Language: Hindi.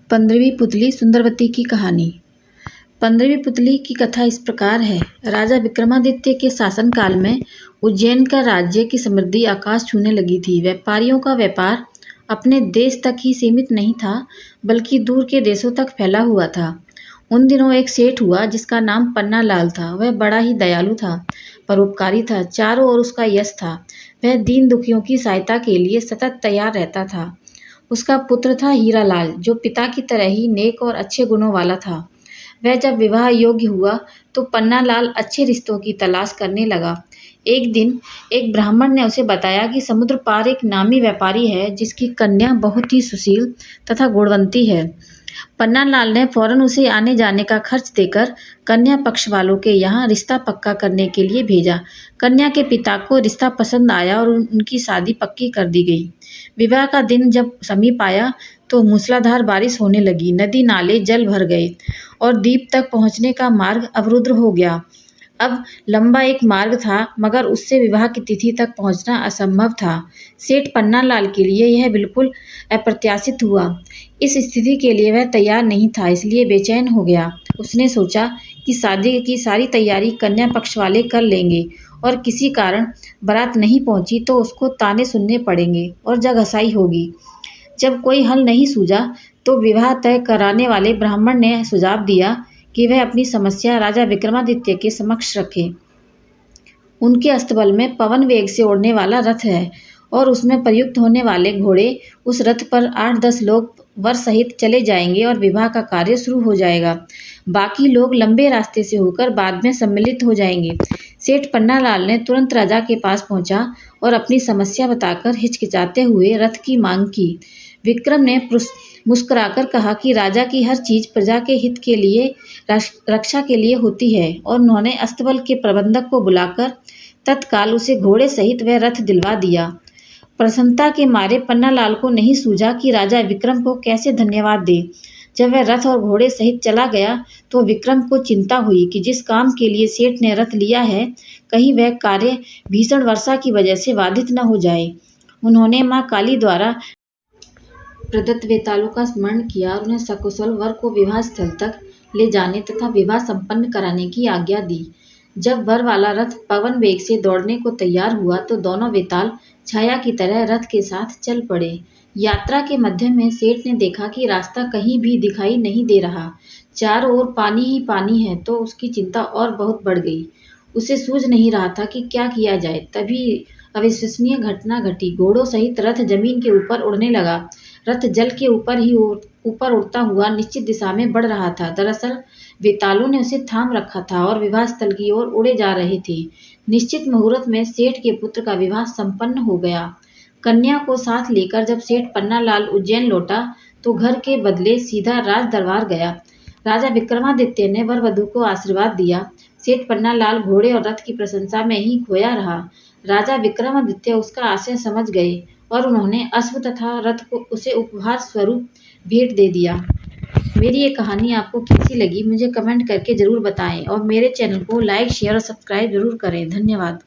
15वीं पुतली सुंदरवती की कहानी। 15वीं पुतली की कथा इस प्रकार है। राजा विक्रमादित्य के शासनकाल में उज्जैन का राज्य की समृद्धि आकाश छूने लगी थी। व्यापारियों का व्यापार अपने देश तक ही सीमित नहीं था, बल्कि दूर के देशों तक फैला हुआ था। उन दिनों एक सेठ हुआ जिसका नाम पन्ना लाल था। वह बड़ा ही दयालु था, परोपकारी था, चारों ओर उसका यश था। वह दीन दुखियों की सहायता के लिए सतत तैयार रहता था। उसका पुत्र था हीरालाल, जो पिता की तरह ही नेक और अच्छे गुणों वाला था। वह जब विवाह योग्य हुआ तो पन्नालाल अच्छे रिश्तों की तलाश करने लगा। एक दिन एक ब्राह्मण ने उसे बताया कि समुद्र पार एक नामी व्यापारी है जिसकी कन्या बहुत ही सुशील तथा गुणवंती है। पन्नालाल ने फौरन उसे आने जाने का खर्च देकर कन्या पक्ष वालों के यहाँ रिश्ता पक्का करने के लिए भेजा। कन्या के पिता को रिश्ता पसंद आया और उनकी शादी पक्की कर दी गई। विवाह का दिन जब समीप आया तो मूसलाधार बारिश होने लगी। नदी नाले जल भर गए और द्वीप तक पहुंचने का मार्ग अवरुद्ध हो गया। अब लंबा एक मार्ग था, मगर उससे विवाह की तिथि तक पहुंचना असंभव था। सेठ पन्नालाल के लिए यह बिल्कुल अप्रत्याशित हुआ। इस स्थिति के लिए वह तैयार नहीं था, इसलिए बेचैन हो गया। उसने सोचा कि शादी की सारी तैयारी कन्या पक्ष वाले कर लेंगे और किसी कारण बारात नहीं पहुंची तो उसको ताने सुनने पड़ेंगे और जगहंसाई होगी। जब कोई हल नहीं सूझा तो विवाह तय कराने वाले ब्राह्मण ने सुझाव दिया कि वह अपनी समस्या राजा विक्रमादित्य के समक्ष रखे। उनके अस्तबल में पवन वेग से उड़ने वाला रथ है और उसमें प्रयुक्त होने वाले घोड़े। उस रथ पर 8-10 लोग वर सहित चले जाएंगे और विवाह का कार्य शुरू हो जाएगा। बाकी लोग लंबे रास्ते से होकर बाद में सम्मिलित हो जाएंगे। सेठ पन्नालाल ने तुरंत राजा के पास पहुंचा और अपनी समस्या बताकर हिचकिचाते हुए रथ की मांग की। विक्रम ने मुस्कुराकर कहा कि राजा की हर चीज प्रजा के हित के लिए, रक्षा के लिए होती है, और उन्होंने अस्तबल के प्रबंधक को बुलाकर तत्काल उसे घोड़े सहित वह रथ दिलवा दिया। प्रसन्नता के मारे पन्नालाल को नहीं सूझा कि राजा विक्रम को कैसे धन्यवाद दे। जब वह रथ और घोड़े सहित चला गया तो विक्रम को चिंता हुई कि जिस काम के लिए सेठ ने रथ लिया है, कहीं वह कार्य भीषण वर्षा की वजह से बाधित न हो जाए। उन्होंने माँ काली द्वारा प्रदत्त वेतालों का स्मरण किया और उन्हें सकुशल वर को विवाह स्थल तक ले जाने तथा विवाह संपन्न कराने की आज्ञा दी। जब वर वाला रथ पवन वेग से दौड़ने को तैयार हुआ तो दोनों वेताल छाया की तरह रथ के साथ चल पड़े। यात्रा के मध्य में सेठ ने देखा कि रास्ता कहीं भी दिखाई नहीं दे रहा, चारों ओर पानी ही पानी है, तो उसकी चिंता और बहुत बढ़ गई। उसे सूझ नहीं रहा था कि क्या किया जाए। तभी अविश्वसनीय घटना घटी। घोड़ों सहित रथ जमीन के ऊपर उड़ने लगा। रथ जल के ऊपर ही ऊपर उड़ता हुआ निश्चित दिशा में बढ़ रहा था। दरअसल वेतालों ने उसे थाम रखा था और विवाह स्थल की ओर उड़े जा रहे थे। निश्चित मुहूर्त में सेठ के पुत्र का विवाह संपन्न हो गया। कन्या को साथ लेकर जब सेठ पन्नालाल उज्जैन लौटा तो घर के बदले सीधा राज दरबार गया। राजा विक्रमादित्य ने वर वधू को आशीर्वाद दिया। सेठ पन्नालाल घोड़े और रथ की प्रशंसा में ही खोया रहा। राजा विक्रमादित्य उसका आशय समझ गए और उन्होंने अश्व तथा रथ को उसे उपहार स्वरूप भेंट दे दिया। मेरी ये कहानी आपको कैसी लगी मुझे कमेंट करके ज़रूर बताएं और मेरे चैनल को लाइक, शेयर और सब्सक्राइब ज़रूर करें। धन्यवाद।